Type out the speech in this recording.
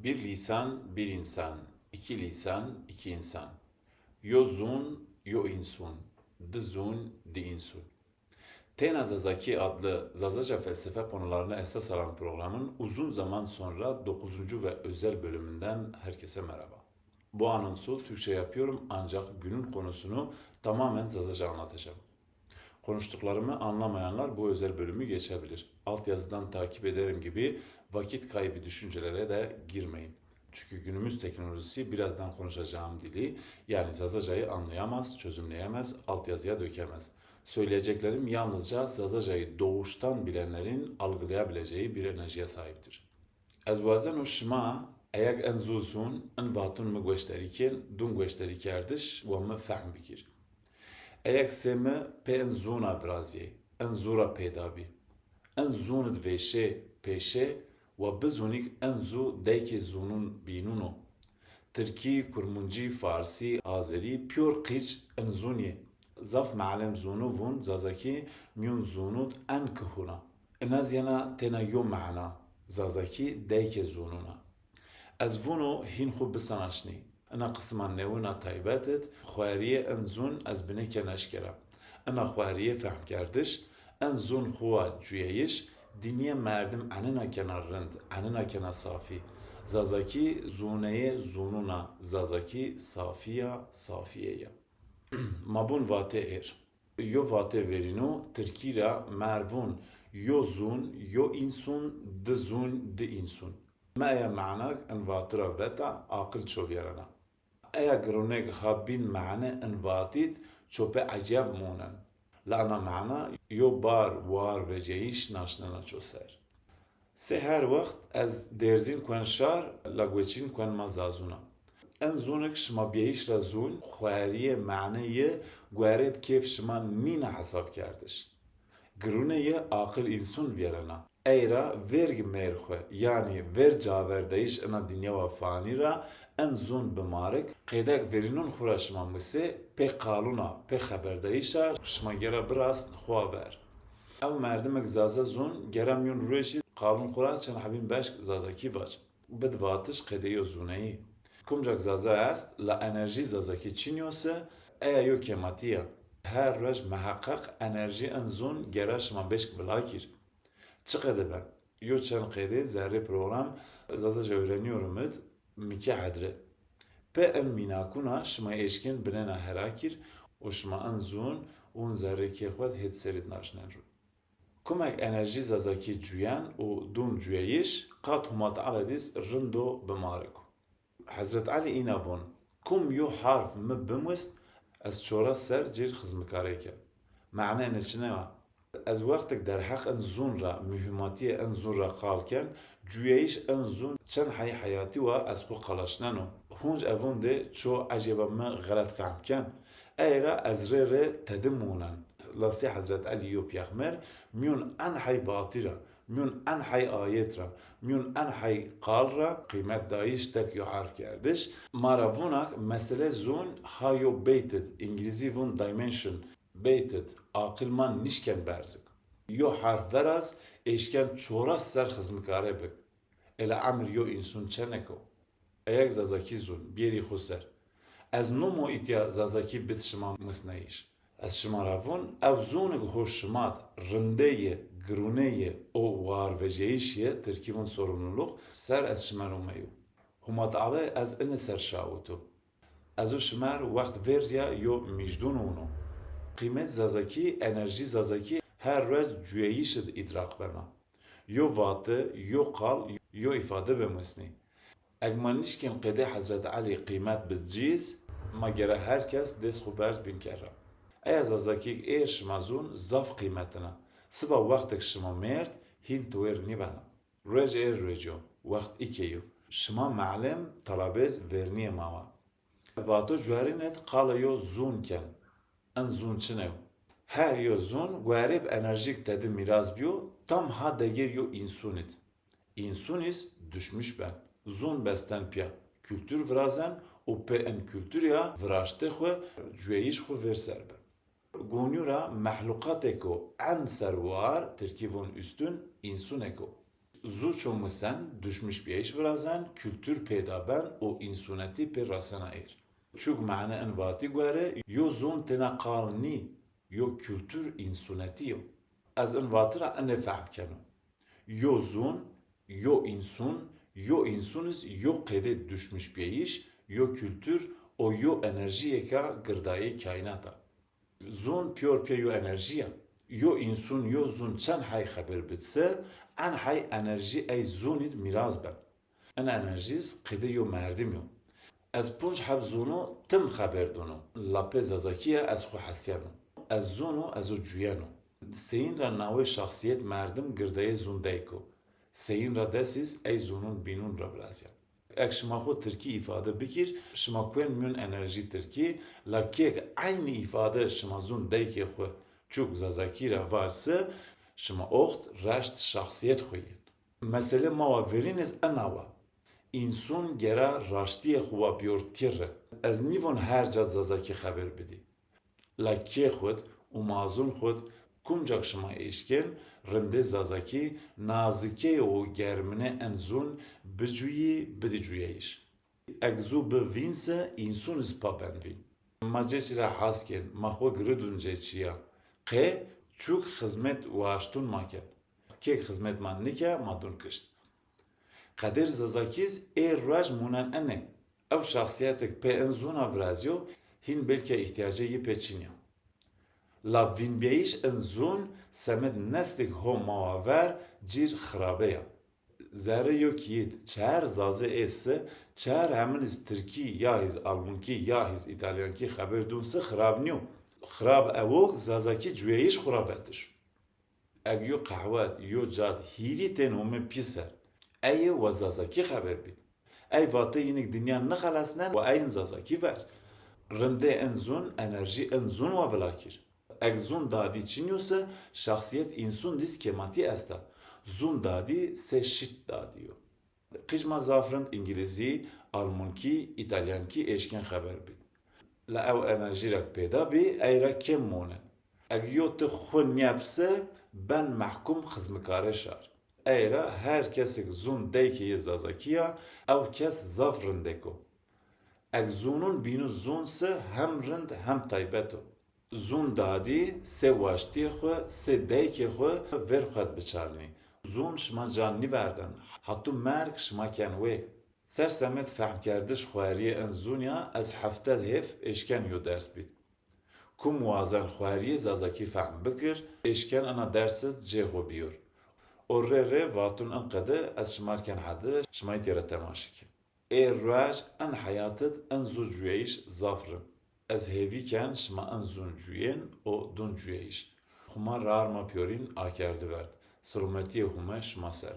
Bir lisan, bir insan. İki lisan, iki insan. Yo zun, yo insun. Zun, insun. Tena Zazaki adlı Zazaca felsefe konularına esas alan programın uzun zaman sonra dokuzuncu ve özel bölümünden herkese merhaba. Bu anonsu Türkçe yapıyorum ancak günün konusunu tamamen Zazaca anlatacağım. Konuştuklarımı anlamayanlar bu özel bölümü geçebilir. Altyazıdan takip ederim gibi vakit kaybı düşüncelere de girmeyin. Çünkü günümüz teknolojisi birazdan konuşacağım dili yani Zazaca'yı anlayamaz, çözümleyemez, altyazıya dökemez. Söyleyeceklerim yalnızca Zazaca'yı doğuştan bilenlerin algılayabileceği bir enerjiye sahiptir. Ez bazen o şma eğer en zuzun en vatun mu gösteriken dun gösterikerdiş ve me fahm bikir. Eğer seme pe en zuna braziye, en zura pedabi. En zunit veşe peşe ve bizunik en zu deyke zunun binuno. Türkî, Kurmunci, Farsi, Azeri, pür qiç en zuniye. Zaf معلم زونو vun zazaki myun zunut en kıhuna. Enaz yana tena yo ma'na zazaki deyke zununa. Ez vuno hin xu bisanaşni. Ana qisman nevuna taybetet xwariye en zun ez bineke neşkera. Ana xwariye fehm kerdiş en zun xuwa cüyeyiş diniye merdim anına kenar rind, anına kenar safi. Zazaki zuneye zununa, zazaki safiya safiyeye. Mabun vate er. Yo vate verino Türkira mervun yo zun yo insun de zun de insun. ما هي معناك ان فاترة فتا عاقل شو فيرنا ايا قرونيك خابين معنى ان فاتيت شو بي عجب مونن لأنا معنى يو بار وار وجيش ناشننا شو سر سه هر وقت از درزين كون شار لگوچين كون مزازونا ان زونك شما بيش رزون خواريه معنى گوارب كيف شما نين حساب کردش گرونه عاقل انسان ویرنا ایرا ورگ مرخه yani ver caverdeyiş ena dünya ve fani ra en zon bimarek qedak verinun xuraşmamışı pe kaluna pe haberdeyişa şma gera biraz xwa ver. Ev merdimek zaza zon gerem yun rüji kalun xura çen habin beş zazaki var. Bid vatış qedeyo zoneyi. Kumcak zaza est la enerji zazaki çinyose eya yo kematiya. Her rej muhakkak enerji en zon geraş ma beş bilakir. Çıkadı ben. Yo çen qede zerre program zaten öğreniyorum et miki adre. Pe en minakuna şma eşkin binena herakir o şma en zon un zerre ki xwed het serit naşnen ru. Kumek enerji zazaki cüyen o dun cüyeyiş kat humat aladis rindo bimarek. Hazret Ali inavon kum yo harf mı bimwist از چورا سر جیر خزمکاره معنی نشنه از وقتی در حق ان زون را مهماتی ان زون را قال کن جویش ان زون چند حیاتی و از خو قلاشنانو هونج اون ده چو عجبا ما غلط فهم کن ایرا از ره تدمونن لاسی حضرت علی و پیغمبر میون ان حی باطیرا میون ان حی آیت را میون ان حی قال را قیمت دایش تک یو حرف کردش مارابوناک مسئله زون هایو بیتد انگلیزی وون دایمنشن بیتد عاقلمان نشکن برزک یو حرف براز ایشکن چورا سر خزمکاره بک الا عمر یو انسون چنکو ایک زازاکی زون بیری خسر از نمو ایتیا زازاکی بیت شما مسنایش از شما روون او زونگ hoşmat rındeye gruneye o var ve ceişye Türkiye'nin sorumluluk ser az şmarumayu. Humat ale az ene ser şavutu. Az o şmar vakt verya yo mijdun onu. Kıymet zazaki enerji zazaki her raz cüyeyişid idrak bana. Yo vatı yo kal yo ifade bemesni. Egmanişken qede Hazret Ali kıymet bizciz ma gere herkes des xuberz bin kerra. Eya zazakik eğer şmazun zaf kıymetine. Sıba vaktik şma mert hin tuver nibana. Rej rejo vakt ikeyo. Şma ma'lem talabez verniye mama. Vato jwarinet qala yo zun ken. En zun çinev. Her yo zun gwarib enerjik tedi miraz biyo tam ha degir yo insunit. İnsunis düşmüş ben. Zun besten pya. Kültür vrazen o pe en kültür ya vraşte xwe cüyeyiş xwe verser be. Gonyura mahlukat eko en servar Türkiye'nin üstün insun eko. زو çomisen düşmüş bir iş birazan kültür peydaben o insaneti per rasana er. Çok mana envati göre yo zon tena kalni yo kültür insaneti yo. Az envatıra ene fahm kenu. Yo zon, yo insun, yo insanız yo kede düşmüş bir iş, yo kültür o yo enerjiye ka gırdayı kainata. Zon piyor piyo enerjiya. Yo insun yo zun çen hay haber bitse en hay enerji ey zunid miraz ben. En enerjis kede yo merdim yo. Ez punç hab zunu tim haber dono. Lape zazakiye ez xu hasyano. Ez zunu ez o cuyano. Seyin ra nave şahsiyet merdim girdaye zundayko. Seyin ra desis ey zunun binun ra brazyan. Ek şima xo Türkiye ifade bikir, şima kuen mün enerji Türkiye, la kek aynı ifade şima zun deyke xo çok zazakira varsa, şima oxt raşt şahsiyet xoyin. Mesele ma veriniz enava. İnsun gera raştiye xo biyor tirre. Ez nivon her cad zazaki haber bidi. La ke xod u mazun xod kumcak şima eşken rinde zazaki nazike o germine enzun bicüyi bidicüyeyiş. Egzu bevinse insun ispa benvin. Maceçira hasken mahva gridunce çiya. Qe çuk hizmet vaştun maken. Kek hizmet man nike madun kışt. Kadir zazakiz raj munan ene. Ev şahsiyetek pe enzuna vrazyo hin belki ihtiyacı yi peçinya. La vinbeyiş enzun semed neslik ho maver cir xrabeya. Zerre yok yid. Çer zazı esse, çer heminiz Türki yahiz Almanki yahiz İtalyanki haber dunsa xrab niyo. Xrab evok zazaki cüyeyiş xurabetiş. Eg yo kahvet yo cad hiri ten ome piser. Eye ve zazaki haber bit. Ey batı yinik dünya ne halasnen ve ayin zazaki ver. Rinde enzun enerji enzun ve velakir. Eg zun dadi çiniyorsa şahsiyet insun dis kemati esta. Zun dadi se şit dadiyo. Qijma zafrand İngilizi, Almanki, İtalyanki eşken haber bit. La ev enerji rak peyda bi eyra kem monen. Eg yo te xun yapse ben mahkum xizmikare şar. Eyra her kesik zun deyki zazakiya ev kes zafrindeko. Eg zunun binu zun se hem rind hem taybeto. Zun dadi se vaştiye xwe se deyke xwe ver xwed biçarnî. Zun şima canî verdin. Hatû merg şima ken wê. Ser semet fehm kerdiş xwariye en zûnya ez hefted hêv eşken yo ders bît. Ku muwazen xwariye zazakî fehm bikir, eşken ana dersit jê xwe biyor. O re vatun en qede ez şimarken hedir şimayî têre temaşike. Raj en hayatit en zû cüyeyiş zafrin. Ez hêvîken şima en zûn cuyên o dun cüyeyiş. Xuma rar ma pyorin akerdi verd. Sırumetiye hume şima ser.